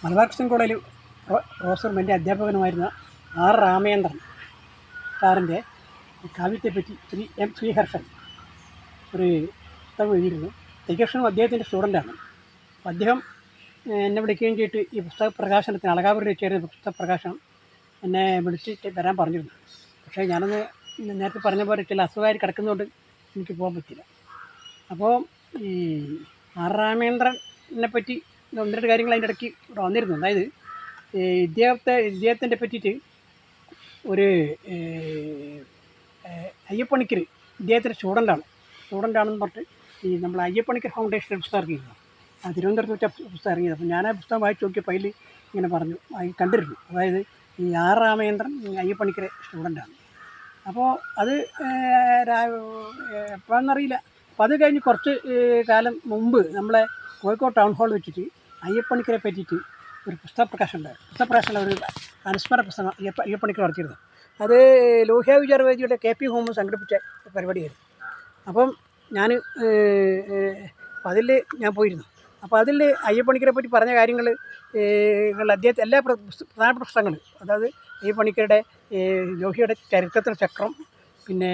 Malabar Christian കോളേജിൽ റോസർമെൻ്റെ അധ്യാപകനുമായിരുന്ന R Ramendran സാറിൻ്റെ കാവ്യത്തെപ്പറ്റി ശ്രീഹർഷൻ ഒരു പുസ്തകം എഴുതിയിരുന്നു. ശ്രീകൃഷ്ണനും അദ്ദേഹത്തിൻ്റെ സ്റ്റുഡൻ്റാണ്. അപ്പോൾ അദ്ദേഹം എന്നെ വിളിക്കുകയും ചെയ്തിട്ട് ഈ പുസ്തക പ്രകാശനത്തിന് അളകാപുരം ചേരുന്ന പുസ്തക പ്രകാശനം എന്നെ വിളിച്ചിട്ട് വരാൻ പറഞ്ഞിരുന്നു. പക്ഷേ ഞാനന്ന് നേരത്തെ പറഞ്ഞ പോലെ ചില അസുഖമായി കിടക്കുന്നതുകൊണ്ട് എനിക്ക് പോകാൻ പറ്റില്ല. അപ്പോൾ ഈ ആർ രാമേന്ദ്രനെ പറ്റി ഒന്ന് രണ്ട് കാര്യങ്ങൾ അതിൻ്റെ ഇടയ്ക്ക് ഇവിടെ വന്നിരുന്നു. അതായത് ഇദ്ദേഹത്തിൻ്റെ പറ്റിയിട്ട് ഒരു അയ്യപ്പണിക്കർ ഇദ്ദേഹത്തിൻ്റെ സ്റ്റുഡൻ്റാണെന്ന് പറഞ്ഞിട്ട് ഈ നമ്മൾ അയ്യപ്പണിക്കർ ഫൗണ്ടേഷൻ്റെ പുസ്തകം ഇറങ്ങിയിരുന്നു. ആ തിരുവനന്തപുരത്ത് വെച്ച പുസ്തകം ഇറങ്ങിയത്. അപ്പോൾ ഞാൻ ആ പുസ്തകം വായിച്ച് നോക്കിയപ്പോൾ അതിൽ ഇങ്ങനെ പറഞ്ഞു കണ്ടിരുന്നു. അതായത് ഈ ആർ രാമേന്ദ്രൻ അയ്യപ്പണിക്കരെ സ്റ്റുഡൻ്റാണ്. അപ്പോൾ അത് എപ്പോഴാണെന്നറിയില്ല. അപ്പോൾ അത് കഴിഞ്ഞ് കുറച്ച് കാലം മുമ്പ് നമ്മളെ കോഴിക്കോട് ടൗൺ ഹാൾ വെച്ചിട്ട് അയ്യപ്പണിക്കരെ പറ്റിയിട്ട് ഒരു പുസ്തകപ്രകാശനം ഉണ്ടായിരുന്നു. പുസ്തകപ്രകാശനം ഒരു അനുസ്മരണ പുസ്തകം അയ്യപ്പണിക്കർ നടത്തിയിരുന്നു. അത് ലോഹ്യ വിചാരവേദിയുടെ KP ഹോം സംഘടിപ്പിച്ച പരിപാടിയായിരുന്നു. അപ്പം ഞാൻ അതിൽ ഞാൻ പോയിരുന്നു. അപ്പോൾ അതിൽ അയ്യപ്പണിക്കരെ പറ്റി പറഞ്ഞ കാര്യങ്ങൾ അദ്ദേഹത്തെ എല്ലാ പ്രധാനപ്പെട്ട പുസ്തകങ്ങൾ, അതായത് അയ്യപ്പണിക്കരുടെ ലോഹ്യയുടെ ചരിത്രത്തിൻ്റെ ചക്രം, പിന്നെ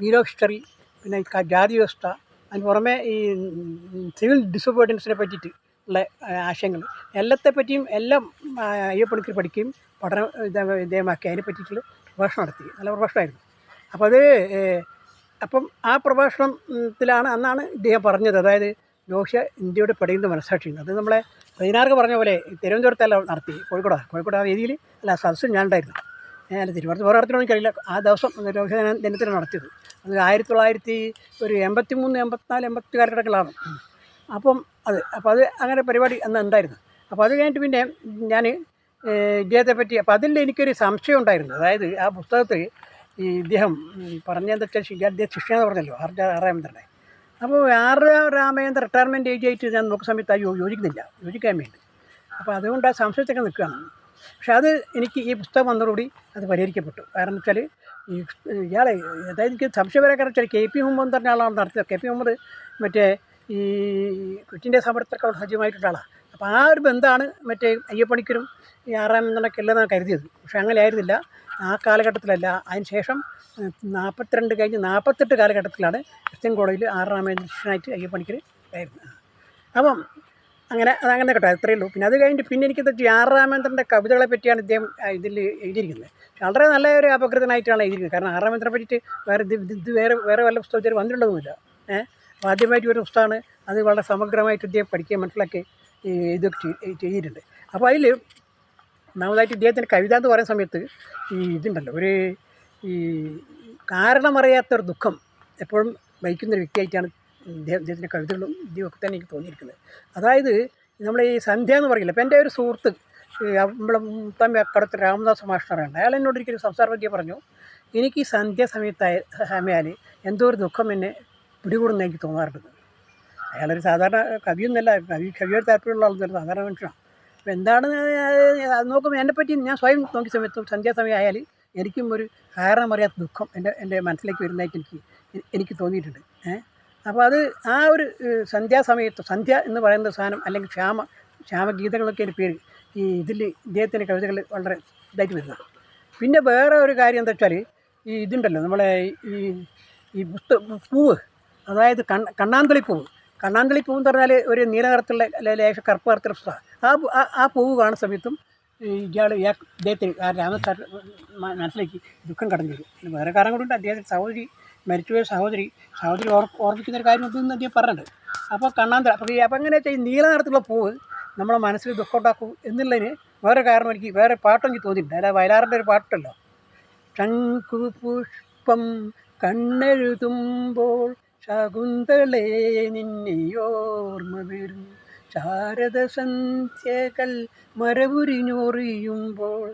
വീരോ ഹിസ്റ്ററി, പിന്നെ ജാതി വ്യവസ്ഥ, അതിന് പുറമെ ഈ സിവിൽ ഡിസോബീഡിയൻസിനെ പറ്റിയിട്ട് ഉള്ള ആശയങ്ങൾ എല്ലാത്തെപ്പറ്റിയും എല്ലാം അയ്യപ്പണിക്കർ പഠിക്കുകയും പഠനം ഇദ്ദേഹമാക്കി അതിനെ പറ്റിയിട്ടുള്ള പ്രഭാഷണം നടത്തി. നല്ല പ്രഭാഷണമായിരുന്നു. അപ്പോൾ അത് അപ്പം ആ പ്രഭാഷണത്തിലാണ് അന്നാണ് ഇദ്ദേഹം പറഞ്ഞത്, അതായത് ലോഹ്യ ഇന്ത്യയുടെ പടയുന്ന മനസ്സാക്ഷിയുണ്ട്. അത് നമ്മളെ പതിനാർക്ക് പറഞ്ഞ പോലെ തിരുവനന്തപുരത്തല്ല നടത്തി, കോഴിക്കോട് ആ വേദിയിൽ അല്ല സദസ്സിൽ ഞാനുണ്ടായിരുന്നു. അല്ല തിരുവനന്തപുരത്ത് വേറെ നടത്തണമെന്ന് എനിക്കറിയില്ല. ആ ദിവസം ലോഹ്യ ദിനത്തിലാണ് നടത്തിയത്. അത് 1983, 84, 85 കാലഘട്ടങ്ങളാണ്. അപ്പം അത് അങ്ങനെ പരിപാടി അന്ന് ഉണ്ടായിരുന്നു. അപ്പോൾ അത് കഴിഞ്ഞിട്ട് പിന്നെ ഞാൻ ഇദ്ദേഹത്തെ പറ്റി അപ്പോൾ അതിൽ എനിക്കൊരു സംശയം ഉണ്ടായിരുന്നു. അതായത് ആ പുസ്തകത്തിൽ ഈ ഇദ്ദേഹം പറഞ്ഞതെന്ന് വെച്ചാൽ അദ്ദേഹം ശിക്ഷയെന്ന് പറഞ്ഞല്ലോ ആർ രാമേന്ദ്രനെ. അപ്പോൾ ആർ രാമേന്ദ്രൻ റിട്ടയർമെൻറ്റ് ഏജ് ആയിട്ട് ഞാൻ നോക്കുന്ന സമയത്ത് യോജിക്കാൻ വേണ്ടി. അപ്പോൾ അതുകൊണ്ട് ആ സംശയത്തൊക്കെ നിൽക്കുകയാണ്. പക്ഷെ അത് എനിക്ക് ഈ പുസ്തകം വന്നതോടുകൂടി അത് പരിഹരിക്കപ്പെട്ടു. കാരണം വെച്ചാൽ ഇയാളെ അതായത് എനിക്ക് സംശയം വരെ കാരണം വെച്ചാൽ KP മുഹമ്മദ് എന്ന് പറഞ്ഞ ആളാണ് നടത്തിയത്. KP മുഹമ്മദ് മറ്റേ ഈ ക്വിറ്റ് ഇന്ത്യ സമരത്തൊക്കെ സജീവമായിട്ടുള്ള ആളാണ്. അപ്പോൾ ആ ഒരു ബന്ധമാണ് മറ്റേ അയ്യപ്പണിക്കരും ഈ ആർ രാമേന്ദ്രനൊക്കെ ഉള്ളതെന്നാണ് കരുതിയത്. പക്ഷേ അങ്ങനെ ആയിരുന്നില്ല. ആ കാലഘട്ടത്തിലല്ല, അതിന് ശേഷം 42 കഴിഞ്ഞ് 48 കാലഘട്ടത്തിലാണ് ക്രിസ്ത്യൻ കോളേജിൽ ആർ രാമേന്ദ്രൻ ശിഷ്യനായിട്ട് അയ്യപ്പണിക്കർ ആയിരുന്നു. അപ്പം അതങ്ങനെ കേട്ടോ, അത്രയേ ഉള്ളൂ. പിന്നെ അത് കഴിഞ്ഞിട്ട് പിന്നെ എനിക്കെന്താ വെച്ചാൽ ആർ രാമേന്ദ്രൻ്റെ കവിതകളെ പറ്റിയാണ് ഇദ്ദേഹം ഇതിൽ എഴുതിയിരിക്കുന്നത്. വളരെ നല്ല ഒരു അപകൃതനായിട്ടാണ് എഴുതിയിരിക്കുന്നത്. കാരണം ആർ രാമേന്ദ്രനെ പറ്റിയിട്ട് വേറെ വല്ല പുസ്തകത്തിൽ വന്നിട്ടുള്ളതുമില്ല. അപ്പോൾ ആദ്യമായിട്ട് ഒരു പുസ്തകമാണ്. അത് വളരെ സമഗ്രമായിട്ട് ഇദ്ദേഹം പഠിക്കുകയും മനസ്സിലാക്കി ഇതൊക്കെ ചെയ്തിട്ടുണ്ട്. അപ്പോൾ അതിൽ ഒന്നാമതായിട്ട് ഇദ്ദേഹത്തിൻ്റെ കവിത എന്ന് പറയുന്ന സമയത്ത് ഈ ഇതുണ്ടല്ലോ, ഈ കാരണമറിയാത്തൊരു ദുഃഖം എപ്പോഴും വഹിക്കുന്നൊരു വ്യക്തിയായിട്ടാണ് ഇദ്ദേഹത്തിൻ്റെ കവിതകളും ഇദ്ദേഹമൊക്കെ തന്നെ എനിക്ക് തോന്നിയിരിക്കുന്നത്. അതായത് നമ്മൾ ഈ സന്ധ്യ എന്ന് പറയില്ല. അപ്പോൾ എൻ്റെ ഒരു സുഹൃത്ത് നമ്മളെ മുത്തമ്മ കടത്ത് രാമദാസ് മാസ്റ്ററാണ്. അയാൾ എന്നോട് ഒരിക്കലും സംസാര പറ്റിയ പറഞ്ഞു, എനിക്ക് ഈ സന്ധ്യ സമയമായാൽ എന്തോ ഒരു ദുഃഖം എന്നെ പിടികൂടുന്ന എനിക്ക് തോന്നാറുണ്ട്. അയാളൊരു സാധാരണ കവിയൊന്നുമല്ല, കവിയോട് താല്പര്യമുള്ള ആളൊന്നും സാധാരണ മനുഷ്യനാണ്. അപ്പോൾ എന്താണ് അത് നോക്കുമ്പോൾ എന്നെപ്പറ്റി ഞാൻ സ്വയം നോക്കിയ സമയത്തും സന്ധ്യാസമയം ആയാൽ എനിക്കും ഒരു കാരണമറിയാത്ത ദുഃഖം എൻ്റെ മനസ്സിലേക്ക് വരുന്നതായിട്ട് എനിക്ക് തോന്നിയിട്ടുണ്ട്. അപ്പോൾ അത് ആ ഒരു സന്ധ്യാസമയത്ത് സന്ധ്യ എന്ന് പറയുന്ന സാധനം, അല്ലെങ്കിൽ ശ്യാമഗീതങ്ങളൊക്കെ എൻ്റെ പേര് ഈ ഇദ്ദേഹത്തിൻ്റെ കവിതകൾ വളരെ ഇതായിട്ട് വരുന്നതാണ്. പിന്നെ വേറെ ഒരു കാര്യം എന്താ വെച്ചാൽ ഈ ഇതുണ്ടല്ലോ നമ്മളെ ഈ പൂവ്, അതായത് കണ്ണാന്തളിപ്പൂവ് എന്ന് പറഞ്ഞാൽ ഒരു നീല നിറത്തിലുള്ള ലേശ കറുപ്പ് നിറത്തിലുള്ള പുസ്തകം. ആ പൂവ് കാണുന്ന സമയത്തും ഇദ്ദേഹത്തിന് രാമസാർ മനസ്സിലേക്ക് ദുഃഖം കടന്നു വരും. പിന്നെ വേറെ കാരണം കൊണ്ടുണ്ട്, അദ്ദേഹത്തിൻ്റെ സഹോദരി മരിച്ചുപോയ സഹോദരി ഓർമ്മിക്കുന്നൊരു കാര്യം ഒന്നും അദ്ദേഹം പറഞ്ഞിട്ടുണ്ട്. അപ്പോൾ അപ്പോൾ എങ്ങനെ വെച്ചാൽ ഈ നീല നിറത്തിലുള്ള പൂവ് നമ്മളെ മനസ്സിൽ ദുഃഖം ഉണ്ടാക്കും എന്നുള്ളതിന് വേറെ കാരണം വേറെ പാട്ടെനിക്ക് തോന്നിയിട്ടുണ്ട്. അതായത് വയലാറിൻ്റെ ഒരു പാട്ടുണ്ടല്ലോ, ശംഖുപുഷ്പം കണ്ണെഴുതുമ്പോൾ ശകുന്തളേ നിന്നെയോർമ്മ വരും, ശാരദ സന്ധ്യകൾ മരവുരിഞ്ഞൊറിയുമ്പോൾ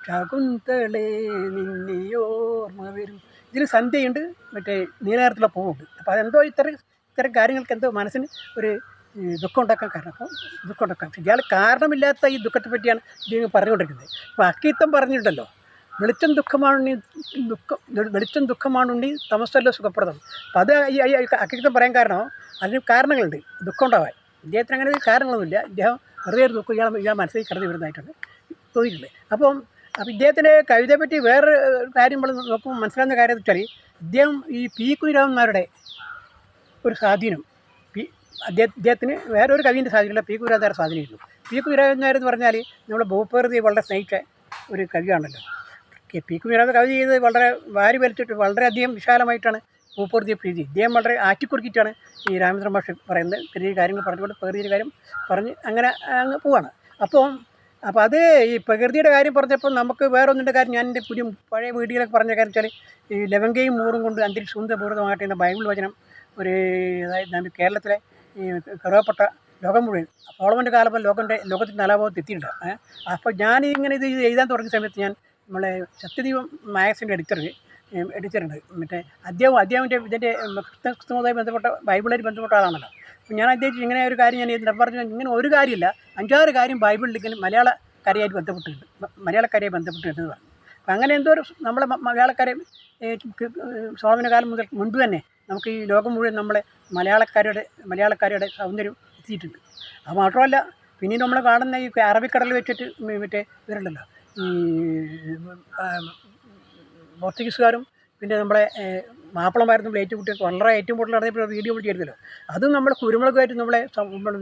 ശകുന്തളേ നിന്നെയോർമ്മ വരും. ഇതിൽ സന്ധ്യയുണ്ട്, മറ്റേ നീലനിറത്തിലുള്ള പൂവുണ്ട്. അപ്പോൾ അതെന്തോ ഇത്തരം കാര്യങ്ങൾക്ക് എന്തോ മനസ്സിന് ഒരു ദുഃഖം ഉണ്ടാക്കാൻ കാരണം. അപ്പോൾ ദുഃഖം ഉണ്ടാക്കാൻ ഇയാൾ കാരണമില്ലാത്ത ഈ ദുഃഖത്തെ പറ്റിയാണ് ഇദ്ദേഹം പറഞ്ഞുകൊണ്ടിരിക്കുന്നത്. അപ്പോൾ അക്കിത്തം പറഞ്ഞിട്ടുണ്ടല്ലോ, വെളിച്ചം ദുഃഖമാണുണ്ടി തമസ്സല്ല സുഖപ്രദം. അപ്പം അത് ഈ അക്കിത്തം പറയാൻ കാരണം അതിന് കാരണങ്ങളുണ്ട് ദുഃഖം ഉണ്ടാവാൻ. ഇദ്ദേഹത്തിന് അങ്ങനെ ഒരു കാരണങ്ങളൊന്നുമില്ല. ഇദ്ദേഹം വെറുതെ ഒരു നോക്കും, ഇയാൾ മനസ്സിൽ കടന്നു വരുന്നതായിട്ടാണ് തോന്നിയിട്ടുള്ളത്. അപ്പോൾ ഇദ്ദേഹത്തിൻ്റെ കവിതയെ പറ്റി വേറൊരു കാര്യം നമ്മൾ നോക്കുമ്പോൾ മനസ്സിലാകുന്ന കാര്യം എന്ന് വെച്ചാൽ, ഇദ്ദേഹം ഈ പി കുഞ്ഞിരാമന്മാരുടെ ഒരു സ്വാധീനം, ഇദ്ദേഹത്തിന് വേറൊരു കവിൻ്റെ സ്വാധീനമില്ല, പി കുഞ്ഞിരാമന്മാരുടെ സ്വാധീനമായിരുന്നു. പി കുഞ്ഞിരാമന്മാർ എന്ന് പറഞ്ഞാൽ നമ്മുടെ ഭൂപ്രകൃതിയെ വളരെ സ്നേഹിച്ച ഒരു കവിയാണല്ലോ. പി കുഞ്ഞിരാമൻ കവിത ചെയ്ത് വളരെ വാരി വലിച്ചിട്ട് വളരെയധികം വിശാലമായിട്ടാണ് ഭൂപ്രകൃതിയെ പ്രീതി. ഇദ്ദേഹം വളരെ ആറ്റിക്കുറുക്കിയിട്ടാണ് ഈ രാമേന്ദ്ര മാഷ് പറയുന്നത്. ചെറിയ കാര്യങ്ങൾ പറഞ്ഞുകൊണ്ട് പ്രകൃതിയുടെ കാര്യം പറഞ്ഞ് അങ്ങനെ അങ്ങ് പോവാണ്. അപ്പോൾ അത് ഈ പ്രകൃതിയുടെ കാര്യം പറഞ്ഞപ്പോൾ നമുക്ക് വേറൊന്നിൻ്റെ കാര്യം, ഞാൻ എൻ്റെ പഴയ വീഡിയോയിലൊക്കെ പറഞ്ഞ കാര്യം വെച്ചാൽ, ഈ ലവങ്കയും മൂറും കൊണ്ട് അന്തരീക്ഷപൂർവ്വമായിട്ട് എന്ന ബൈബിൾ വചനം ഒരു, അതായത് നമ്മുടെ കേരളത്തിലെ ഈ കറുവപ്പെട്ട ലോകം മുഴുവൻ സോളമൻ്റെ കാലം ലോകത്തിൻ്റെ നാലാഭാഗത്ത് എത്തിയിട്ടുണ്ട്. അപ്പോൾ ഞാനിങ്ങനെ ഇത് എഴുതാൻ തുടങ്ങിയ സമയത്ത് ഞാൻ നമ്മളെ സത്യദീപം മാഗസിൻ്റെ എഡിറ്ററുണ്ട്, മറ്റേ അദ്ദേഹത്തിൻ്റെ ഇതിൻ്റെ ക്രിസ്തുമതമായി ബന്ധപ്പെട്ട ബൈബിളായിട്ട് ബന്ധപ്പെട്ട ആളാണല്ലോ. അപ്പോൾ ഞാൻ അദ്ദേഹത്തിന് ഇങ്ങനെ ഒരു കാര്യം ഞാൻ പറഞ്ഞു, ഇങ്ങനെ ഒരു കാര്യമില്ല, 5-6 കാര്യം ബൈബിളിൽ ഇങ്ങനെ മലയാളക്കരയായിട്ട് ബന്ധപ്പെട്ടിട്ടുണ്ടെന്ന് പറഞ്ഞു. അപ്പോൾ അങ്ങനെ എന്തോ ഒരു നമ്മളെ മലയാളക്കര സോളമൻ്റെ കാലം മുൻപ് തന്നെ നമുക്ക് ഈ ലോകം മുഴുവൻ നമ്മളെ മലയാളക്കാരുടെ സൗന്ദര്യം എത്തിയിട്ടുണ്ട്. അത് മാത്രമല്ല, പിന്നീട് നമ്മൾ കാണുന്ന ഈ അറബിക്കടലിൽ വെച്ചിട്ട് മറ്റേ ഇവരുണ്ടല്ലോ, ഈ പോർച്ചുഗീസുകാരും പിന്നെ നമ്മളെ മാപ്പിളമാരും നമ്മൾ ഏറ്റവും കൂടുതൽ നടന്നപ്പോൾ വീഡിയോ ചെയ്തല്ലോ. അതും നമ്മൾ കുരുമുളകുമായിട്ട്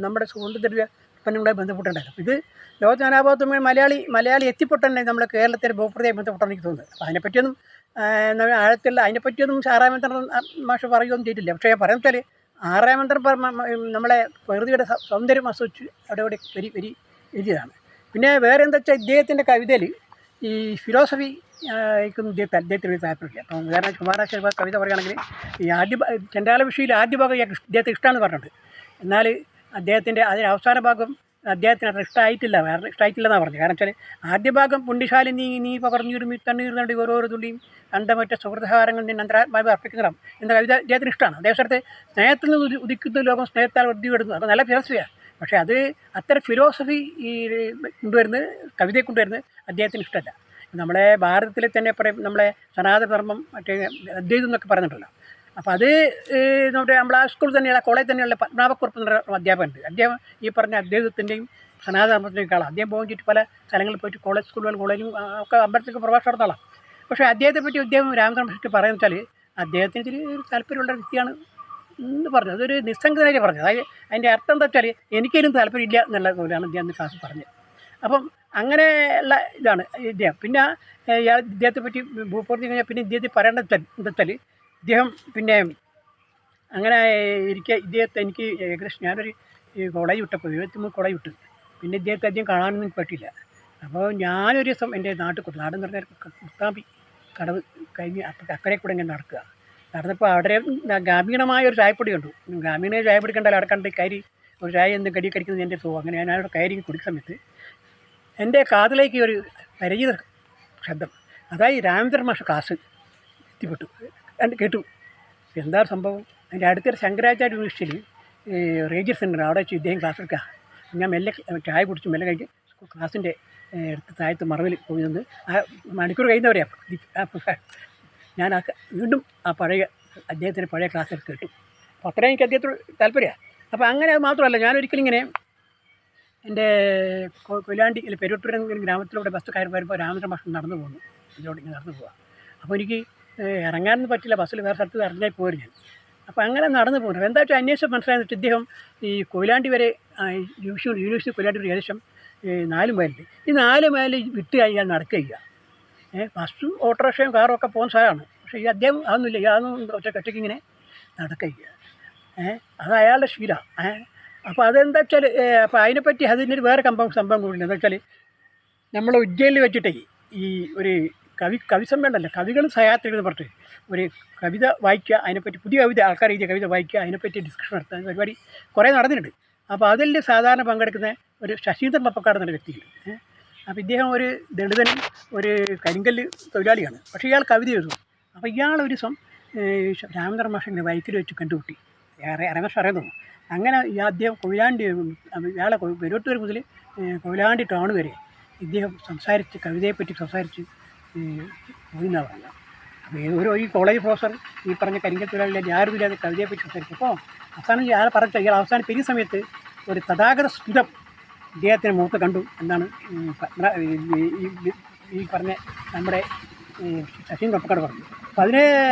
നമ്മുടെ സുഗന്ധദ്രവ്യ ഉൽപ്പന്നങ്ങളെ ബന്ധപ്പെട്ടുണ്ടായിരുന്നു. ഇത് ലോകനാനാഭാഗത്തും മലയാളി എത്തിപ്പെട്ടന്നെ നമ്മുടെ കേരളത്തിൻ്റെ ഭൂപ്രകൃതിയായി ബന്ധപ്പെട്ടെന്ന് എനിക്ക് തോന്നുന്നത്. അപ്പോൾ അതിനെപ്പറ്റിയൊന്നും ആറാമേന്ദ്രൻ മാഷ് പറയുകയൊന്നും ചെയ്തിട്ടില്ല. പക്ഷേ ഞാൻ പറയുന്നത് വെച്ചാൽ, ആറാമേന്ദ്രൻ നമ്മളെ പ്രകൃതിയുടെ സൗന്ദര്യം ആസ്വദിച്ച് അവിടെ എഴുതിയതാണ്. പിന്നെ വേറെ എന്താ വെച്ചാൽ, ഇദ്ദേഹത്തിൻ്റെ കവിതയിൽ ഈ ഫിലോസഫി അദ്ദേഹത്തിന് താല്പര്യമില്ല. അപ്പം ഉദാഹരണം കുമാരനാശാൻ കവിത പറയുകയാണെങ്കിൽ, ഈ ചെണ്ടാല വിഷയിൽ ആദ്യ ഭാഗം ഇദ്ദേഹത്തെ ഇഷ്ടമാണെന്ന് പറഞ്ഞിട്ടുണ്ട്. എന്നാൽ അദ്ദേഹത്തിൻ്റെ അതിന് അവസാന ഭാഗം അദ്ദേഹത്തിന് അത്ര ഇഷ്ടമായിട്ടില്ലെന്നാണ് പറഞ്ഞത്. കാരണം വെച്ചാൽ, ആദ്യ ഭാഗം പുണ്യശാലി നീ പകർന്നുരുമി തണ്ണീർ നടി ഓരോരോ തുള്ളിയും അന്തമറ്റ സുഹൃതഹാരങ്ങൾ നിന്ന് അന്തരാത്മാവ് അർപ്പിക്കണം എന്ന കവിത അദ്ദേഹത്തിന് ഇഷ്ടമാണ്. അതേസമയത്ത് സ്നേഹത്തിൽ നിന്ന് ഉദിക്കുന്ന ലോകം സ്നേഹത്താൽ വൃത്തിപ്പെടുന്നു. അപ്പോൾ നല്ല ഫിലോസഫിയാണ്. പക്ഷേ അത് അത്തരം ഫിലോസഫി ഈ കവിതയെ കൊണ്ടുവരുന്നത് അദ്ദേഹത്തിന് ഇഷ്ടമല്ല. നമ്മളെ ഭാരതത്തിലെ തന്നെ പറയും, നമ്മളെ സനാതനധർമ്മം മറ്റേ അദ്വൈതം എന്നൊക്കെ പറയുന്നുണ്ടല്ലോ. അപ്പോൾ അത് നമ്മളെ സ്കൂളിൽ തന്നെയുള്ള കോളേജിൽ തന്നെയുള്ള പത്മനാഭക്കുറുപ്പ് എന്ന അധ്യാപകനുണ്ട്. അദ്ദേഹം ഈ പറഞ്ഞ അദ്വൈതത്തിൻ്റെയും സനാതനധർമ്മത്തിൻ്റെയും ആളാണ്. അദ്ദേഹം പോയിട്ട് പല സ്ഥലങ്ങളിൽ പോയിട്ട് കോളേജിലും ഒക്കെ അമ്പലത്തിലൊക്കെ പ്രഭാഷണം നടത്താം. പക്ഷേ അദ്ദേഹത്തെ പറ്റി രാമേന്ദ്രൻ മാഷ് പറയുന്നത് വെച്ചാൽ, അദ്ദേഹത്തിന് ഇത്തിരി ഒരു താല്പര്യമുള്ള വ്യക്തിയാണ് എന്ന് പറഞ്ഞു. അതൊരു നിസ്സംഗതനായിട്ട് പറഞ്ഞു. അതായത് അതിൻ്റെ അർത്ഥം എന്താ വെച്ചാൽ, എനിക്കൊരു താല്പര്യമില്ല എന്നുള്ള പോലെയാണ് അദ്ദേഹം ക്ലാസ് പറഞ്ഞത്. അപ്പം അങ്ങനെയുള്ള ഇതാണ് ഇദ്ദേഹം. പിന്നെ ഇദ്ദേഹത്തെ പറ്റി ഭൂപ്രകൃതി കഴിഞ്ഞാൽ പിന്നെ ഇദ്ദേഹത്തെ പറയേണ്ടത് എന്താ വെച്ചാൽ, ഇദ്ദേഹം പിന്നെ അങ്ങനെ ഇദ്ദേഹത്തെ എനിക്ക് ഏകദേശം ഞാനൊരു കോളേജ് വിട്ടപ്പോൾ 73 കോളേജ് വിട്ടു. പിന്നെ ഇദ്ദേഹത്തെ അധികം കാണാനൊന്നും പറ്റില്ല. അപ്പോൾ ഞാനൊരു ദിവസം എൻ്റെ നാടെന്ന് പറഞ്ഞാൽ മുത്താമ്പി കടവ് കഴിഞ്ഞ് അക്കരെ കൂടെ ഇങ്ങനെ നടന്നപ്പോൾ അവിടെ ഗ്രാമീണമായ ഒരു ചായപ്പൊടി കണ്ടു. ഗ്രാമീണ ചായപ്പൊടി കണ്ടാൽ അവിടെ കണ്ട് ഒരു ചായ എന്ത് കടിക്കുന്നത് എൻ്റെ സുഖം. അങ്ങനെ ഞാൻ അവിടെ കയറി കുടിക്കുന്ന സമയത്ത് എൻ്റെ കാതിലേക്ക് ഒരു പരിചിത ശബ്ദം, അതായത് രാമേന്ദ്രൻ മാഷ് ക്ലാസ് എത്തിപ്പെട്ടു കേട്ടു. എന്താ സംഭവം? അതിൻ്റെ അടുത്തൊരു ശങ്കരാചാര്യ യൂണിവേഴ്സിറ്റിയിൽ റേജിയർ സെൻ്റർ, അവിടെ വെച്ച് ഇദ്ദേഹം ക്ലാസ് എടുക്കുക. ഞാൻ മെല്ലെ ചായ കുടിച്ചു മെല്ലെ കഴിഞ്ഞ് ക്ലാസ്സിൻ്റെ അടുത്ത് താഴത്ത് മറവിൽ പോയി നിന്ന് ആ മണിക്കൂർ കഴിയുന്നവരെയാണ് ഞാൻ വീണ്ടും അദ്ദേഹത്തിൻ്റെ പഴയ ക്ലാസ്സിൽ കേട്ടു. അപ്പോൾ അത്രയും എനിക്ക് അദ്ദേഹത്തോട് താല്പര്യമാണ്. അപ്പോൾ അങ്ങനെ മാത്രമല്ല, ഞാനൊരിക്കലും ഇങ്ങനെ എൻ്റെ കൊയിലാണ്ടി പെരുവട്ടൂർ എന്ന ഗ്രാമത്തിലൂടെ ബസ് കയറി വരുമ്പോൾ രാമേന്ദ്ര മാഷ് നടന്നു പോകുന്നു. ഇതിലൂടെ ഇങ്ങനെ നടന്നു പോവുക. അപ്പോൾ എനിക്ക് ഇറങ്ങാനൊന്നും പറ്റില്ല, ബസ്സിൽ വേറെ സ്ഥലത്ത് ഇറങ്ങാൻ പോയിരുന്നു ഞാൻ. അപ്പോൾ അങ്ങനെ നടന്നു പോകുന്നത് എന്താ വെച്ചാൽ, അന്വേഷിച്ച് മനസ്സിലായെന്ന് വെച്ചാൽ, ഇദ്ദേഹം ഈ കൊയിലാണ്ടി വരെ യൂണിവേഴ്സിറ്റി കൊയിലാണ്ടി വരെ ഏകദേശം 4 മൈലുണ്ട്. ഈ 4 മൈൽ വിട്ട് കഴിഞ്ഞാൽ നടക്കുക. ബസ്സും ഓട്ടോറിക്ഷയും കാറും ഒക്കെ പോകുന്ന സ്ഥലമാണ്. പക്ഷേ ഈ അദ്ദേഹം അതൊന്നുമില്ല, അതൊന്നും ഒറ്റയ്ക്ക് ഇങ്ങനെ നടക്കുക. അത് അയാളുടെ ശീലമാണ്. അപ്പോൾ അതെന്താ വെച്ചാൽ, അപ്പോൾ അതിനെപ്പറ്റി അതിനൊരു വേറെ സംഭവം കൂടി എന്താ വെച്ചാൽ, നമ്മൾ ഉജ്ജയിനിൽ വെച്ചിട്ടേ ഈ ഒരു കവി സമ്മേളനമല്ല, കവികളും സഹയാത്രികൾ എന്ന് പറഞ്ഞിട്ട് ഒരു കവിത വായിക്കുക, അതിനെപ്പറ്റി പുതിയ ആൾക്കാർ എഴുതിയ കവിത വായിക്കുക, അതിനെപ്പറ്റി ഡിസ്കഷൻ നടത്താൻ പരിപാടി കുറേ നടന്നിട്ടുണ്ട്. അപ്പോൾ അതിൽ സാധാരണ പങ്കെടുക്കുന്ന ഒരു ശശീന്ദ്രൻ പപ്പക്കാട് എന്നൊരു വ്യക്തിയുണ്ട്. അപ്പോൾ ഇദ്ദേഹം ഒരു ദളിതനും ഒരു കരിങ്കല്ല് തൊഴിലാളിയാണ്. പക്ഷേ ഇയാൾ കവിത എഴുതും. അപ്പോൾ ഇയാൾ ഒരു ദിവസം രാമേന്ദ്രൻ മാഷിനെ ബൈക്കിൽ വെച്ച് കണ്ടുമുട്ടി. അരമേശ് അറിയുന്നു. അങ്ങനെ അദ്ദേഹം കൊയിലാണ്ടി ഇയാളെ പെരുവട്ടൂർ മുതൽ കൊയിലാണ്ടി ടൗൺ വരെ ഇദ്ദേഹം കവിതയെപ്പറ്റി സംസാരിച്ച് പോയി എന്നാണ് പറഞ്ഞത്. അപ്പോൾ ഈ കോളേജ് പ്രൊഫസർ ഈ പറഞ്ഞ കരിങ്കൽ തൊഴിലാളിയിലെ ആരുമില്ലാതെ കവിതയെപ്പറ്റി സംസാരിക്കും. അപ്പോൾ അവസാനം ഇയാൾ പറഞ്ഞ ഇയാൾ അവസാനം പെരിയ സമയത്ത് ഒരു തഥാഗത സ്ഫുടം ഇദ്ദേഹത്തിന് മുഖത്ത് കണ്ടു എന്നാണ് ഈ പറഞ്ഞ നമ്മുടെ ശശീൻ കപ്പക്കാട് പറഞ്ഞു. അപ്പോൾ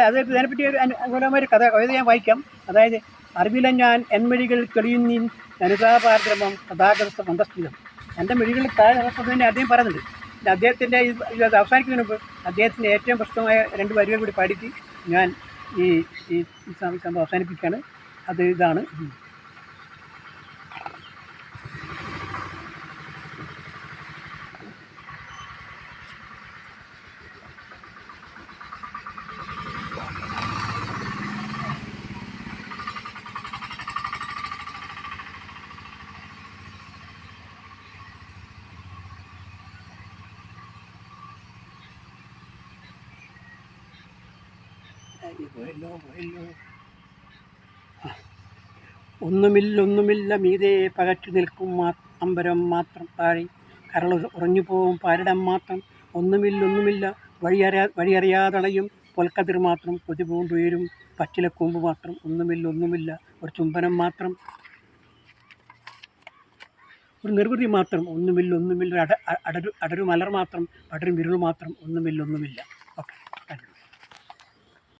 അതിനെപ്പറ്റി ഒരു അനുകൂലമായ ഒരു കവിത ഞാൻ വായിക്കാം. അതായത് അറിവില ഞാൻ എന്മഴികൾ തെളിയുന്നീൻ അനുതാപാർദ്രമം തഥാഗത മന്ദസ്മിതം. എൻ്റെ മിഴികളിൽ താഴെ തന്നെ അദ്ദേഹം പറയുന്നുണ്ട്. പിന്നെ അദ്ദേഹത്തിൻ്റെ ഇത് അവസാനിക്കുന്നതിന് മുമ്പ് അദ്ദേഹത്തിൻ്റെ ഏറ്റവും പ്രശസ്തമായ 2 വരികൾ കൂടി പാടിയിട്ട് ഞാൻ ഈ സംഭവം അവസാനിപ്പിക്കുകയാണ്. അത് ഇതാണ്. ഒന്നുമില്ല മീതെ പകച്ചു നിൽക്കും അമ്പരം മാത്രം താഴെ കരൾ ഉറഞ്ഞു പോവും പാരിടം മാത്രം. ഒന്നുമില്ല വഴിയറിയാതളയും പൊൽക്കതിർ മാത്രം കൊതി പൂണ്ടുയരും പച്ചിലക്കൊമ്പ് മാത്രം. ഒന്നുമില്ല ഒരു ചുംബനം മാത്രം, ഒരു നിർവൃതി മാത്രം. ഒന്നുമില്ല അടരു മലർ മാത്രം പടരും വിരുൾ മാത്രം. ഒന്നുമില്ല.